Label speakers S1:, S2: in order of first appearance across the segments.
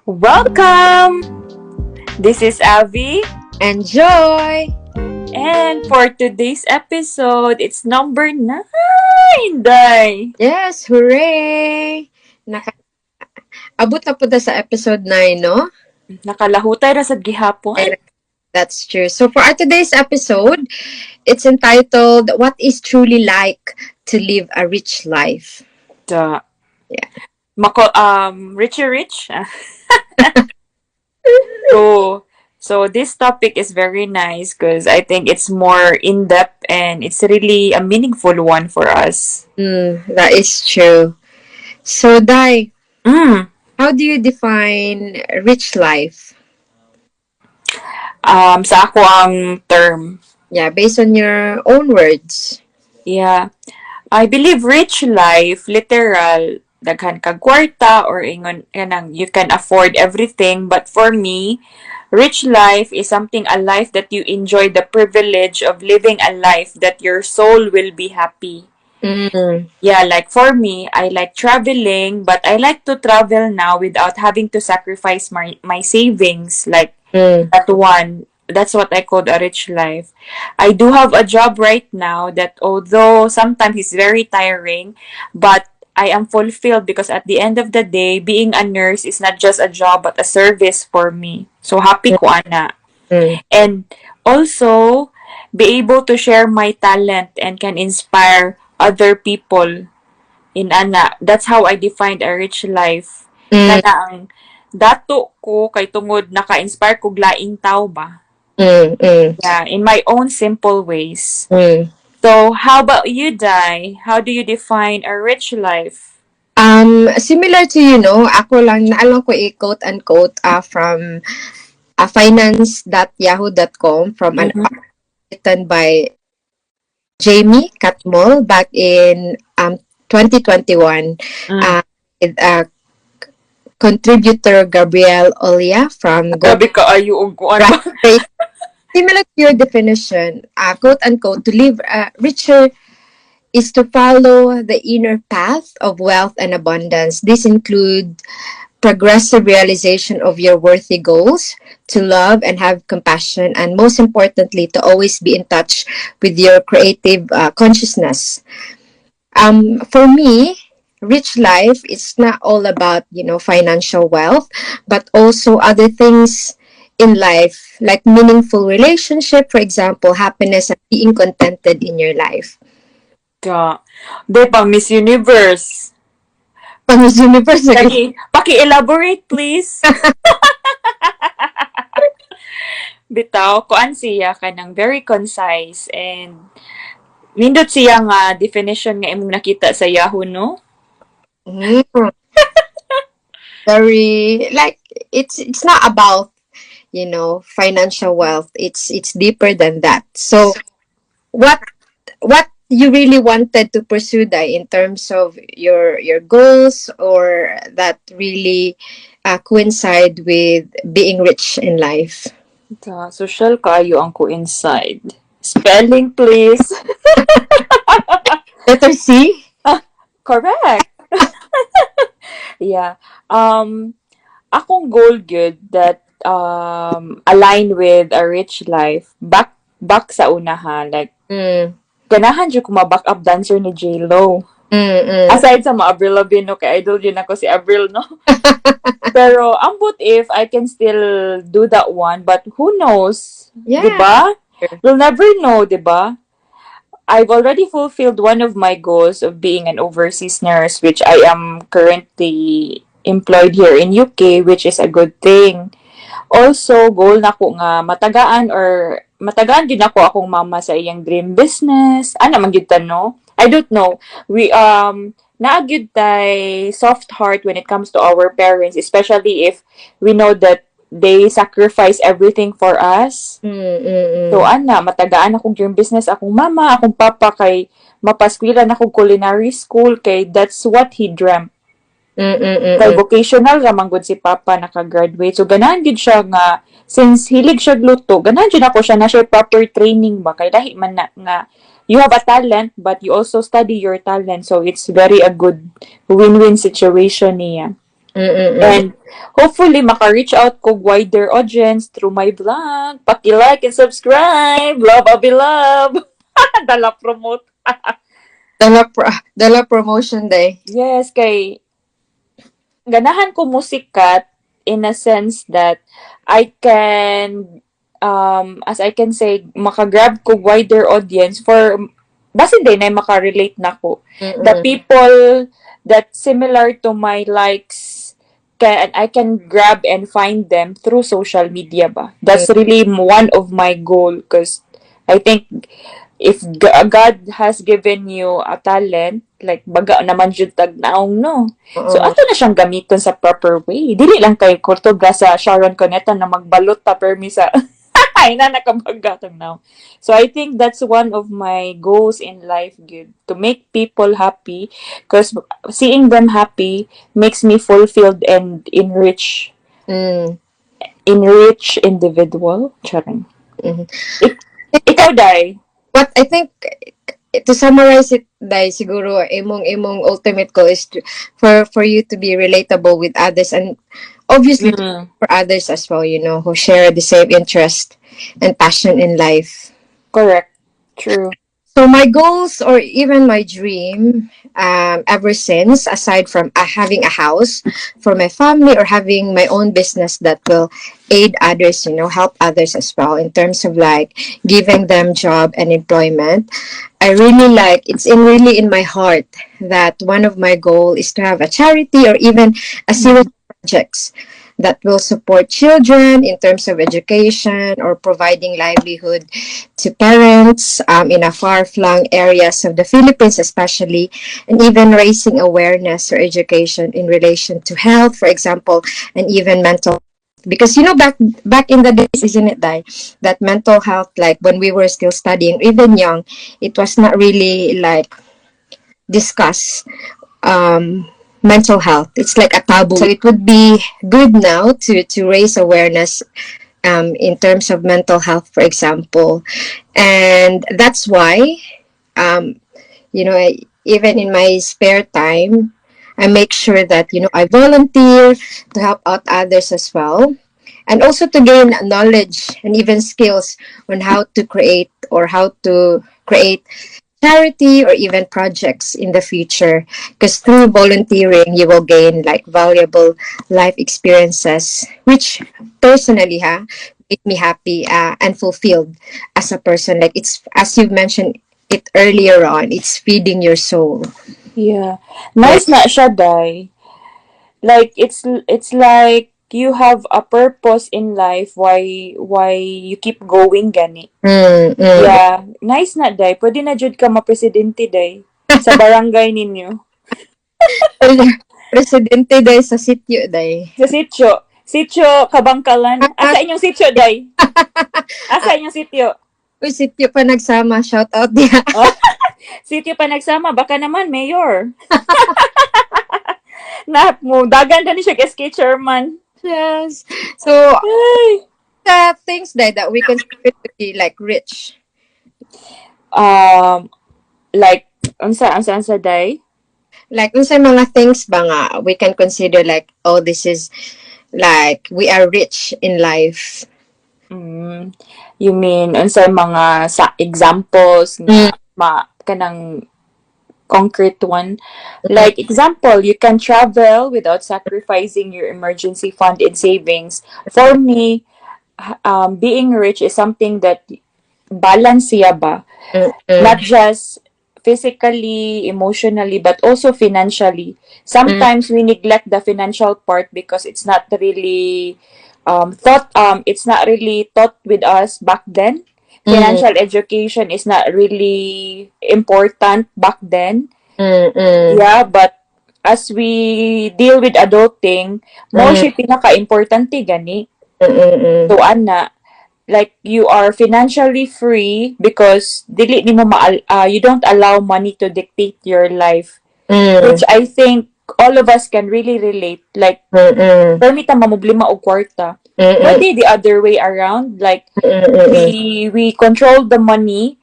S1: Welcome! This is Avi,
S2: Enjoy!
S1: and for today's episode, it's number 9, Day!
S2: Yes, hooray! Abot na po sa episode 9, no?
S1: Nakalahutay ra sa gihapon.
S2: That's true. So for our today's episode, it's entitled, What is Truly Like to Live a Rich Life?
S1: The,
S2: Yeah.
S1: Richie Rich. So this topic is very nice because I think it's more in-depth and it's really a meaningful one for us.
S2: That is true. So, Dai,
S1: Mm.
S2: how do you define rich life?
S1: Sa ako ang term.
S2: Yeah, based on your own words.
S1: Yeah. I believe rich life, literal, daghan kag kwarta or ingon kanang you can afford everything. But for me, rich life is something a life that you enjoy the privilege of living a life that your soul will be happy.
S2: Mm.
S1: Yeah, like for me, I like traveling, but I like to travel now without having to sacrifice my savings. Like that one. That's what I call a rich life. I do have a job right now that although sometimes it's very tiring, but I am fulfilled because at the end of the day, being a nurse is not just a job but a service for me. So happy ko ana.
S2: Mm.
S1: And also be able to share my talent and can inspire other people in ana. That's how I defined a rich life.
S2: Mm.
S1: Kana ang dato ko kay tungod naka-inspire ko laing tao ba?
S2: Mm. Mm.
S1: Yeah, in my own simple ways.
S2: Mm.
S1: So, how about you, Dai? How do you define a rich life?
S2: Similar to ako lang, naalang ko quote unquote from finance.yahoo.com from an
S1: Mm-hmm.
S2: article written by Jamie Catmull back in 2021
S1: Mm.
S2: with contributor Gabrielle Olia from
S1: Grabe ka ayo og kuan ba?
S2: Right. Similar to your definition, quote unquote, to live richer is to follow the inner path of wealth and abundance. This include progressive realization of your worthy goals, to love and have compassion, and most importantly, to always be in touch with your creative consciousness. For me, rich life is not all about financial wealth, but also other things in life like meaningful relationship, for example, happiness and being contented in your life.
S1: Ka. De pa Miss Universe.
S2: Pang Miss Universe,
S1: Paki-elaborate please. Bitaw, kuan siya kanang very concise and nindot siya nga definition nga imong nakita sa Yahoo, no?
S2: Mm. Very like it's not about financial wealth. It's deeper than that. So what you really wanted to pursue that in terms of your goals, or that really coincide with being rich in life?
S1: Ta, social kayo ang coincide. Spelling please.
S2: Letter C.
S1: Correct. Yeah. Akong goal good that align with a rich life. Back sa una ha, like ganahan jud ko ma-back up dancer ni J-Lo. Aside sa mga Avril Lavigne, no, kay idol yun ako si Avril, no? Pero ambot if I can still do that one, but who knows?
S2: Yeah.
S1: Diba? We'll never know, diba? I've already fulfilled one of my goals of being an overseas nurse, which I am currently employed here in UK, which is a good thing. Also, goal na ko nga matagaan din ako akong mama sa iyang dream business. Ano man gyud no? I don't know. We naagid tay soft heart when it comes to our parents, especially if we know that they sacrifice everything for us. So matagaan akong dream business akong mama, akong papa kay mapaskwila na akong culinary school kay that's what he dreamt. Kay vocational ramang gud si papa naka-graduate. So ganahan gid siya nga since hilig siya luto, ganahan jud ako siya na siya proper training ba kay lahi man na nga you have a talent but you also study your talent. So it's very a good win-win situation niya.
S2: Mm-mm-mm.
S1: And hopefully, maka-reach out ko wider audience through my vlog. Paki-like and subscribe. Love, Abi, love. Dala promote.
S2: Dala promotion day.
S1: Yes, kay ganahan ko musikat in a sense that I can, as I can say, makagrab ko wider audience for, basin din ay makarelate na ko. The
S2: Mm-mm.
S1: people that similar to my likes, I can grab and find them through social media ba. That's really one of my goal because I think if God has given you a talent, like baga naman jud tag naong no. So
S2: Oo.
S1: ato na siyang gamiton sa proper way. Dili lang kay kurtoga sa Sharon Cuneta na magbalot pa permi sa ay na nakabagatang now. So I think that's one of my goals in life, good, to make people happy because seeing them happy makes me fulfilled and
S2: Mm.
S1: enrich individual. Charing.
S2: Mhm.
S1: Ik- ikaw, Dai.
S2: What I think, to summarize it, dai siguro imong ultimate goal is for you to be relatable with others, and obviously
S1: Mm,
S2: for others as well, who share the same interest and passion in life.
S1: correct. True.
S2: So my goals, or even my dream, ever since, aside from having a house for my family or having my own business that will aid others, help others as well in terms of like giving them job and employment. I really like, it's in really in my heart that one of my goal is to have a charity or even a series
S1: Mm.
S2: of projects that will support children in terms of education or providing livelihood to parents in a far-flung areas of the Philippines especially, and even raising awareness or education in relation to health, for example, and even mental, because back in the days, isn't it, Dai, that mental health, like when we were still studying, even young, it was not really like discussed. Mental health, it's like a taboo, so it would be good now to raise awareness in terms of mental health, for example. And that's why, um, even in my spare time, I make sure that, I volunteer to help out others as well. And also to gain knowledge and even skills on how to create or how to create charity or even projects in the future. Because through volunteering, you will gain like valuable life experiences, which personally, make me happy and fulfilled as a person. Like, it's, as you've mentioned it earlier on, it's feeding your soul.
S1: Yeah.
S2: Yeah.
S1: Nice na siya, Dai. Like it's like you have a purpose in life why you keep going gani.
S2: Mm, mm.
S1: Yeah, nice na, Dai. Pwede na jud ka ma-presidente, Dai, sa barangay ninyo.
S2: Presidente dahil sa sityo dahil.
S1: Sa sitio Kabangkalan. Asa inyong sitio, Dai? Asa inyong sitio?
S2: Uy, sityo pa nagsama. Shout out diya.
S1: Oh, sitio pa nagsama, baka naman mayor. Na mo dagan na ni siya SK chairman.
S2: Yes. So,
S1: Ay.
S2: the things that we consider to be like rich.
S1: Um like unsa Dai?
S2: Like, sa mga things ba nga, we can consider like, oh, this is like, we are rich in life.
S1: Mm, you mean unsay mga sa examples
S2: Mm,
S1: nga kanang concrete one? Like example, you can travel without sacrificing your emergency fund and savings. For me, being rich is something that balance siya ba?
S2: mm,
S1: Not
S2: mm,
S1: just physically, emotionally, but also financially.
S2: mm,
S1: Sometimes we neglect the financial part because it's not really it's not really taught with us back then.
S2: mm,
S1: Financial education is not really important back then.
S2: mm, mm,
S1: Yeah, but as we deal with adulting, mo
S2: mm,
S1: siya pinaka-importante gani.
S2: mm, mm,
S1: So, ana, like you are financially free because you don't allow money to dictate your life, which
S2: mm,
S1: I think all of us can really relate. Like,
S2: mm,
S1: permita mamublima og kwarta.
S2: mm,
S1: Pwede the other way around. Like,
S2: mm,
S1: we control the money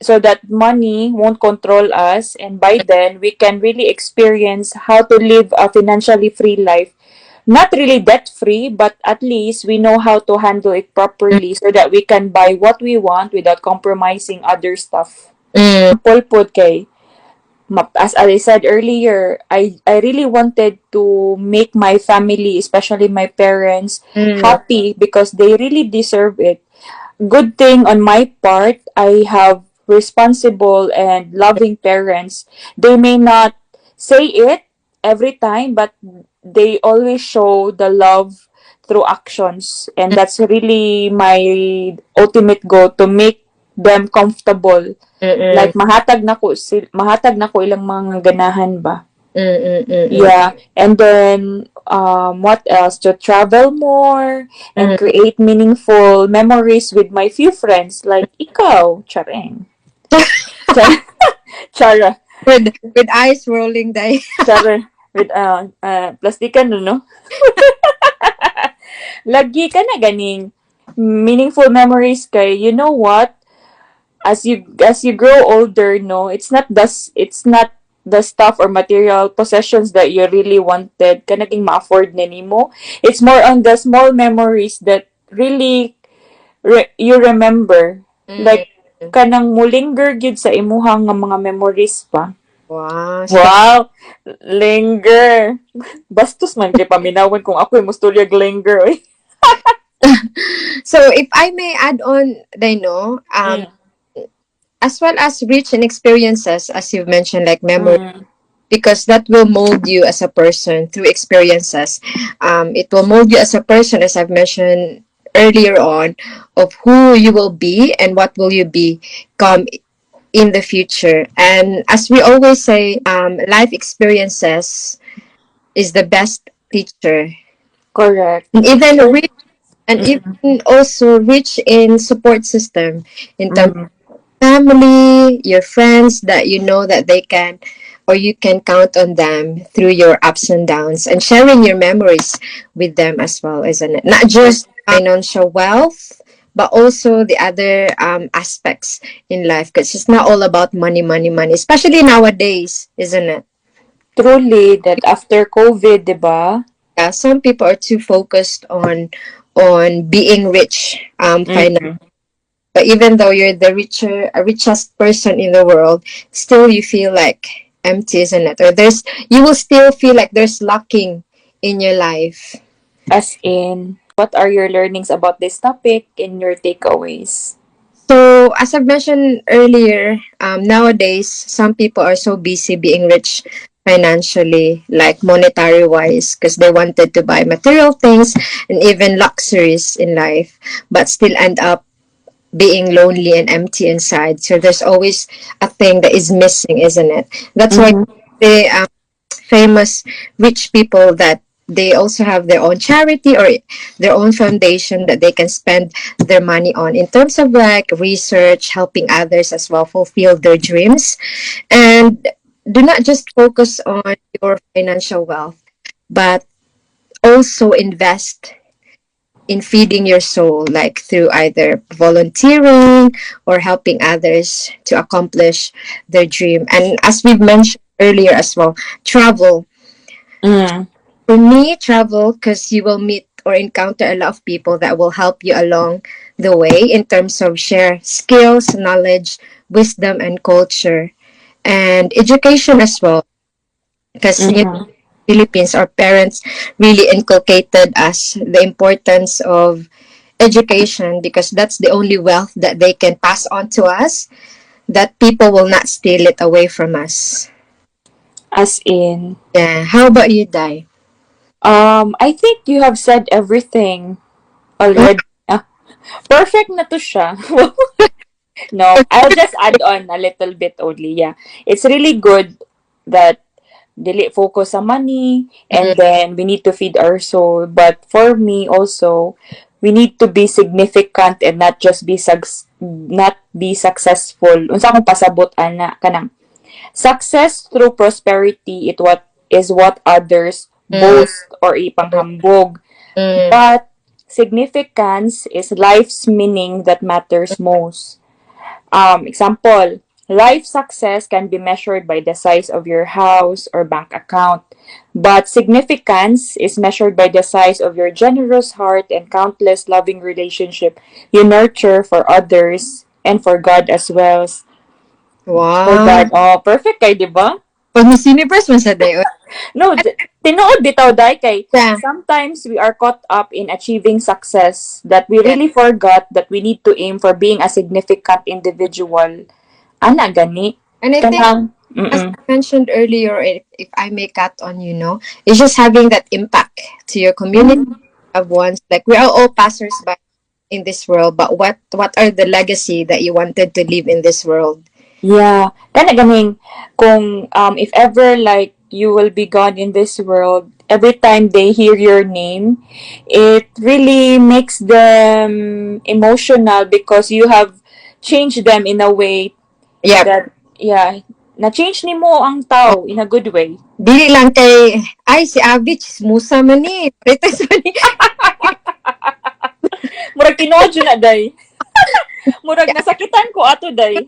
S1: so that money won't control us, and by then we can really experience how to live a financially free life, not really debt free, but at least we know how to handle it properly so that we can buy what we want without compromising other stuff.
S2: Mm,
S1: Pulput kay, as I said earlier, I really wanted to make my family, especially my parents,
S2: mm,
S1: happy because they really deserve it. Good thing on my part, I have responsible and loving parents. They may not say it every time, but they always show the love through actions. And that's really my ultimate goal, to make them comfortable.
S2: mm,
S1: Like mahatag na ko ilang mga ganahan ba.
S2: mm, mm,
S1: Yeah, and then what else? To travel more and
S2: mm.
S1: create meaningful memories with my few friends like ikaw, Chareng. Char- Chara,
S2: With eyes rolling, day.
S1: Chara, with plastikan no? Lagi ka na ganing meaningful memories kay, you know what? As you grow older, no, it's not the stuff or material possessions that you really wanted ka naging ma-afford na nimo. It's more on the small memories that really you remember,
S2: Mm.
S1: like kanang mulinger gyud sa imuhang nga mga memories pa.
S2: Wow.
S1: Wow, linger. Bastos man kay paminawon kung ako mo storya linger oy.
S2: So if I may add on, Dino,
S1: Mm,
S2: as well as rich in experiences, as you've mentioned, like memory,
S1: mm,
S2: because that will mold you as a person through experiences. It will mold you as a person, as I've mentioned earlier on, of who you will be and what will you become in the future. And as we always say, life experiences is the best teacher.
S1: correct.
S2: And even
S1: Sure.
S2: rich, and
S1: Mm,
S2: even also rich in support system in terms
S1: mm.
S2: family, your friends that you know that they can or you can count on them through your ups and downs and sharing your memories with them as well, isn't it? Not just financial wealth, but also the other aspects in life because it's not all about money, money, money, especially nowadays, isn't it?
S1: Truly, that after COVID, di ba?
S2: Yeah, some people are too focused on being rich financially.
S1: Mm.
S2: But even though you're the richest person in the world, still you feel like empty, isn't it? Or you will still feel like there's lacking in your life.
S1: As in, what are your learnings about this topic and your takeaways?
S2: So, as I've mentioned earlier, nowadays some people are so busy being rich financially, like monetary wise, because they wanted to buy material things and even luxuries in life, but still end up being lonely and empty inside. So there's always a thing that is missing, isn't it? That's why
S1: Mm-hmm.
S2: the famous rich people that they also have their own charity or their own foundation that they can spend their money on in terms of like research, helping others as well fulfill their dreams, and do not just focus on your financial wealth, but also invest in feeding your soul, like through either volunteering or helping others to accomplish their dream. And as we've mentioned earlier as well, travel.
S1: Mm.
S2: For me, travel, because you will meet or encounter a lot of people that will help you along the way in terms of share skills, knowledge, wisdom, and culture, and education as well. Because
S1: Mm-hmm.
S2: Philippines, our parents really inculcated us the importance of education because that's the only wealth that they can pass on to us, that people will not steal it away from us.
S1: As in,
S2: Yeah. How about you, Dai?
S1: I think you have said everything already. Ah, perfect na to siya. No, I'll just add on a little bit only. Yeah, it's really good that dili focus on money, and then we need to feed our soul. But for me also, we need to be significant and not just not be successful. Unsa akong pasabot ana kanang success through prosperity, what others
S2: Mm,
S1: boast or ipanghambog.
S2: mm,
S1: But significance is life's meaning that matters most. Example, life success can be measured by the size of your house or bank account, but significance is measured by the size of your generous heart and countless loving relationship you nurture for others and for God as well. For
S2: Wow.
S1: God, oh, perfect kay, di ba?
S2: Pag Miss Universe man sa dayon.
S1: No, tinuod bitaw dai kay
S2: Yeah.
S1: sometimes we are caught up in achieving success that we
S2: Yeah.
S1: really forgot that we need to aim for being a significant individual. Ana gani.
S2: And I think,
S1: Kanang,
S2: as
S1: mm-mm.
S2: I mentioned earlier, if I may cut on, it's just having that impact to your community
S1: Mm.
S2: of ones. Like we are all passers-by in this world, but what are the legacy that you wanted to leave in this world?
S1: Yeah. Kana ganing kung if ever like you will be gone in this world, every time they hear your name, it really makes them emotional because you have changed them in a way
S2: Yep.
S1: that yeah, na-change ni mo ang
S2: Oh,
S1: tao in a good way.
S2: dili lang kay, ay, si Abby, chismusa man ni. Marites man ni.
S1: Murag tinuod yun na day. Murag nasakitan ko ato day.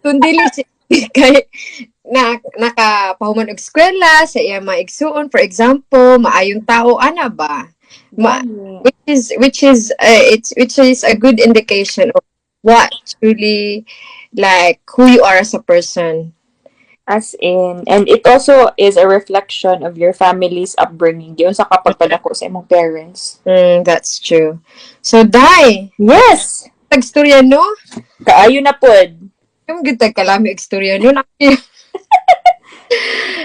S2: Kundi si kay nakapahuman og eskwela sa iya maigsuon, for example, maayong tao ana ba, ma,
S1: Gani.
S2: which is a good indication of what truly, like, who you are as a person.
S1: As in, and it also is a reflection of your family's upbringing. Diyon sa kapag padako sa imong parents.
S2: That's true. So Dai,
S1: Yes!
S2: tagstorya no,
S1: Kaayo na pod.
S2: yung gid kalami istorya no.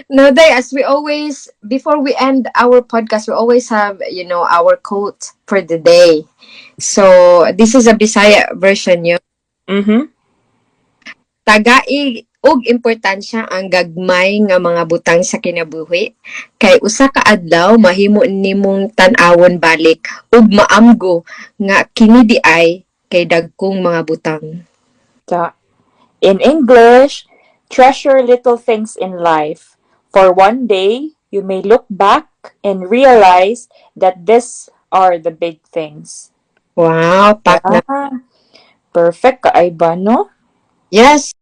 S2: No, Day, as we always, before we end our podcast, we always have, our quote for the day. So, this is a Bisaya version yun.
S1: Mm-hmm.
S2: Tagai og importansya ang gagmay nga mga butang sa kinabuhi. Kay usa ka adlaw mahimo nimong tan-awon balik ug maamgo nga kini di ay kay dagkong mga butang.
S1: Ta. In English, treasure little things in life. For one day, you may look back and realize that these are the big things.
S2: Wow, pak na.
S1: Yeah. Perfect kaay ba, no?
S2: Yes,